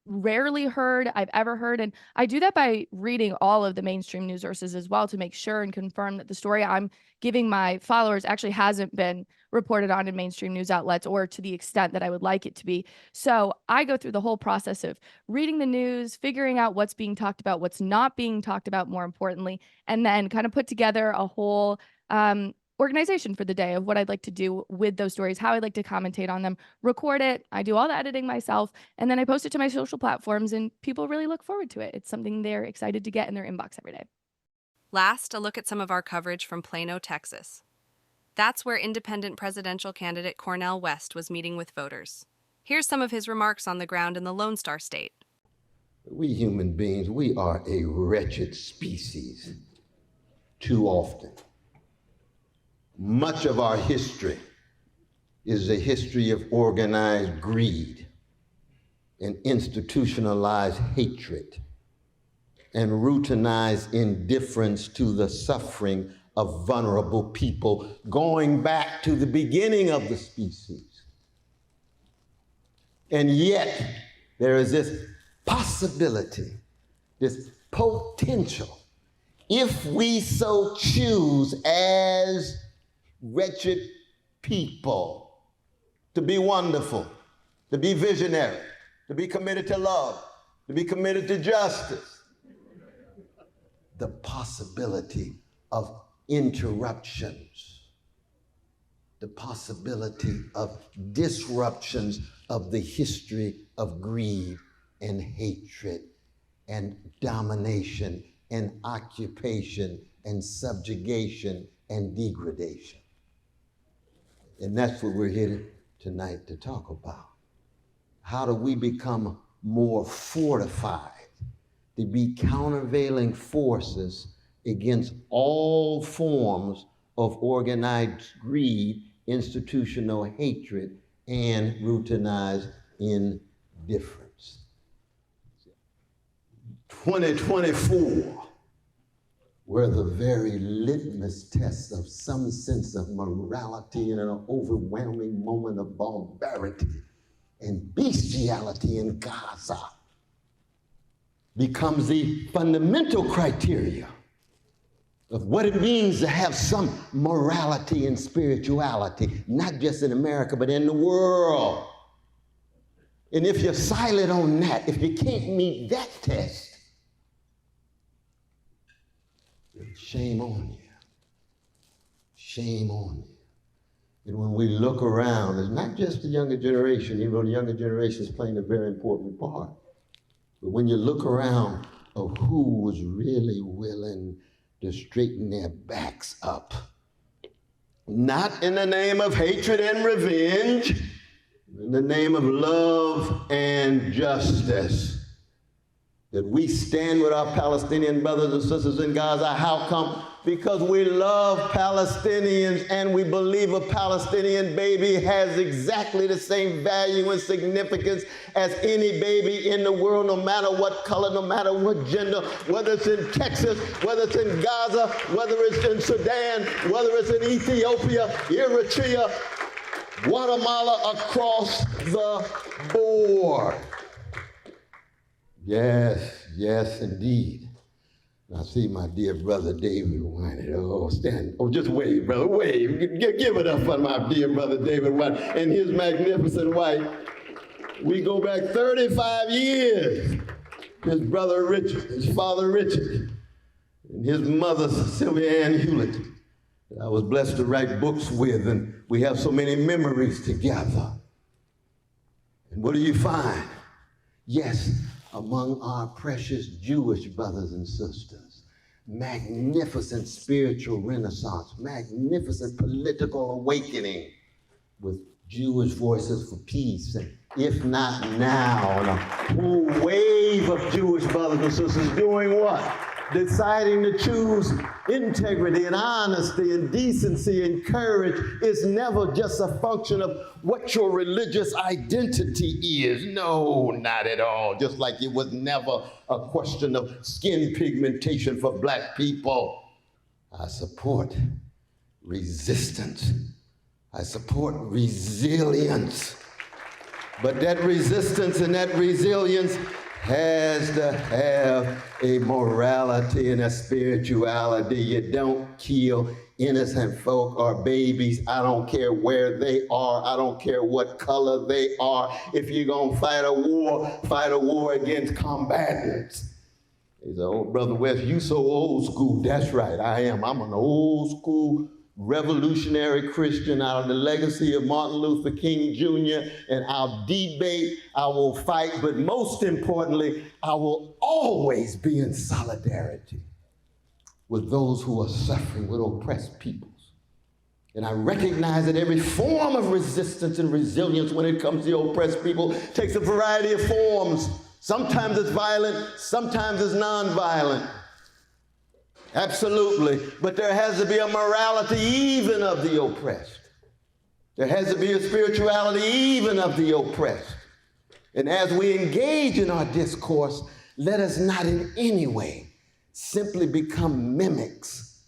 rarely heard, I've ever heard. And I do that by reading all of the mainstream news sources as well to make sure and confirm that the story I'm giving my followers actually hasn't been reported on in mainstream news outlets or to the extent that I would like it to be. So I go through the whole process of reading the news, figuring out what's being talked about, what's not being talked about, more importantly, and then kind of put together a whole organization for the day of what I'd like to do with those stories, how I'd like to commentate on them, record it. I do all the editing myself, and then I post it to my social platforms, and people really look forward to it. It's something they're excited to get in their inbox every day. Last, a look at some of our coverage from Plano, Texas. That's where independent presidential candidate Cornel West was meeting with voters. Here's some of his remarks on the ground in the Lone Star State. We human beings, we are a wretched species too often. Much of our history is a history of organized greed and institutionalized hatred and routinized indifference to the suffering of vulnerable people going back to the beginning of the species. And yet there is this possibility, this potential, if we so choose as wretched people, to be wonderful, to be visionary, to be committed to love, to be committed to justice. The possibility of interruptions, the possibility of disruptions of the history of greed and hatred and domination and occupation and subjugation and degradation. And that's what we're here tonight to talk about. How do we become more fortified to be countervailing forces against all forms of organized greed, institutional hatred, and routinized indifference. 2024 were the very litmus test of some sense of morality in an overwhelming moment of barbarity and bestiality in Gaza becomes the fundamental criteria of what it means to have some morality and spirituality, not just in America, but in the world. And if you're silent on that, if you can't meet that test, shame on you. Shame on you. And when we look around, it's not just the younger generation, even though the younger generation is playing a very important part. But when you look around of who was really willing to straighten their backs up, not in the name of hatred and revenge, in the name of love and justice, that we stand with our Palestinian brothers and sisters in Gaza. How come? Because we love Palestinians and we believe a Palestinian baby has exactly the same value and significance as any baby in the world, no matter what color, no matter what gender, whether it's in Texas, whether it's in Gaza, whether it's in Sudan, whether it's in Ethiopia, Eritrea, Guatemala, across the board. Yes, yes, indeed. I see my dear brother David White. Oh, stand. Oh, just wave, brother, wave. Give it up for my dear brother David White and his magnificent wife. We go back 35 years. His brother Richard, his father Richard, and his mother Sylvia Ann Hewlett. I was blessed to write books with, and we have so many memories together. And what do you find? Yes, among our precious Jewish brothers and sisters, magnificent spiritual renaissance, magnificent political awakening with Jewish voices for peace, and if not now, and a whole wave of Jewish brothers and sisters doing what? Deciding to choose integrity and honesty and decency and courage is never just a function of what your religious identity is. No, not at all. Just like it was never a question of skin pigmentation for black people. I support resistance. I support resilience. But that resistance and that resilience has to have a morality and a spirituality. You don't kill innocent folk or babies. I don't care where they are. I don't care what color they are. If you're gonna fight a war against combatants. He said, oh, Brother West, you so old school. That's right, I am. I'm an old school revolutionary Christian out of the legacy of Martin Luther King Jr., and I'll debate, I will fight, but most importantly, I will always be in solidarity with those who are suffering, with oppressed peoples. And I recognize that every form of resistance and resilience when it comes to the oppressed people takes a variety of forms. Sometimes it's violent, sometimes it's nonviolent. Absolutely, but there has to be a morality even of the oppressed. There has to be a spirituality even of the oppressed. And as we engage in our discourse, let us not in any way simply become mimics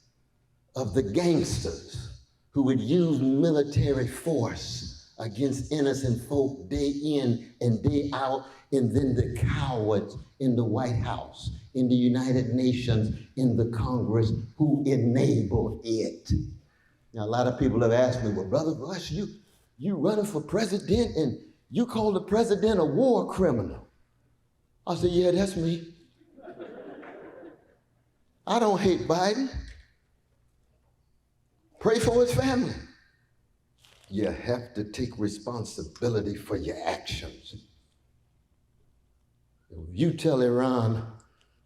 of the gangsters who would use military force against innocent folk day in and day out, and then the cowards in the White House, in the United Nations, in the Congress who enable it. Now, a lot of people have asked me, well, Brother Bush, you running for president and you call the president a war criminal. I said, yeah, that's me. I don't hate Biden. Pray for his family. You have to take responsibility for your actions. You tell Iran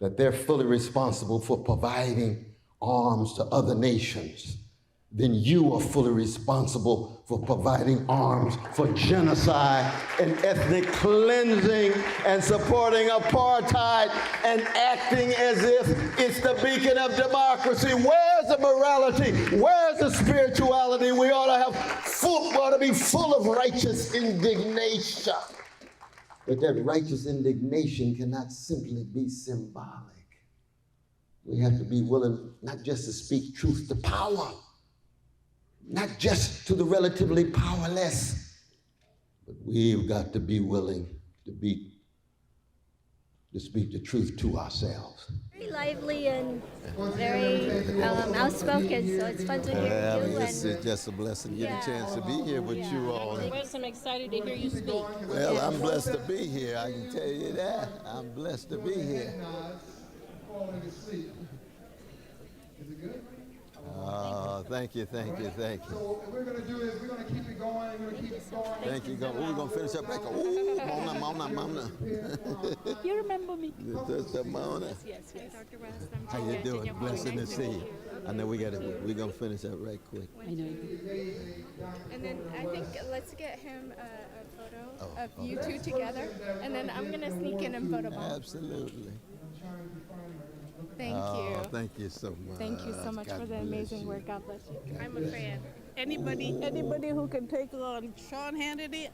that they're fully responsible for providing arms to other nations, then you are fully responsible for providing arms for genocide and ethnic cleansing and supporting apartheid and acting as if it's the beacon of democracy. Where's the morality? Where's the spirituality? We ought to be full of righteous indignation. But that righteous indignation cannot simply be symbolic. We have to be willing not just to speak truth to power, not just to the relatively powerless, but we've got to be willing to speak the truth to ourselves. Very lively and very outspoken, so it's fun to hear you. It's just a blessing to get a chance to be here with you all. I'm excited to hear you speak. Well, I'm blessed to be here, I can tell you that. I'm blessed to be here. Thank you. So what we're going to do is we're going to keep it going. We're going to keep it going. Thank you. We're going to finish up back. Ooh, Mona. You remember me? Sister Mona. Yes. Dr. West, How you doing? Blessing to see you. I know we're going to finish up right quick. I know. And then I think let's get him a photo of you two together, and then I'm going to sneak in and photo bomb. Absolutely. Thank you. Thank you so much. Thank you so much God for the bless amazing you. work. God bless you. I'm a fan. Anybody who can take on Sean Hannity,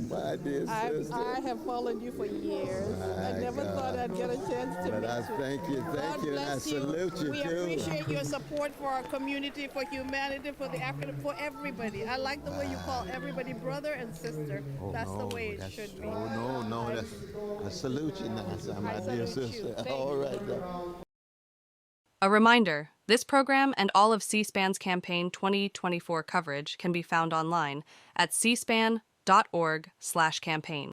My dear sister. I have followed you for years. I never thought I'd get a chance to But meet I you. thank you, God and I bless salute you We too. appreciate your support for our community, for humanity, for the African, for everybody. I like the way you call everybody brother and sister. That's the way it should be. I salute you now, my dear sister. All right, now. A reminder, this program and all of C-SPAN's campaign 2024 coverage can be found online at cspan.org/campaign.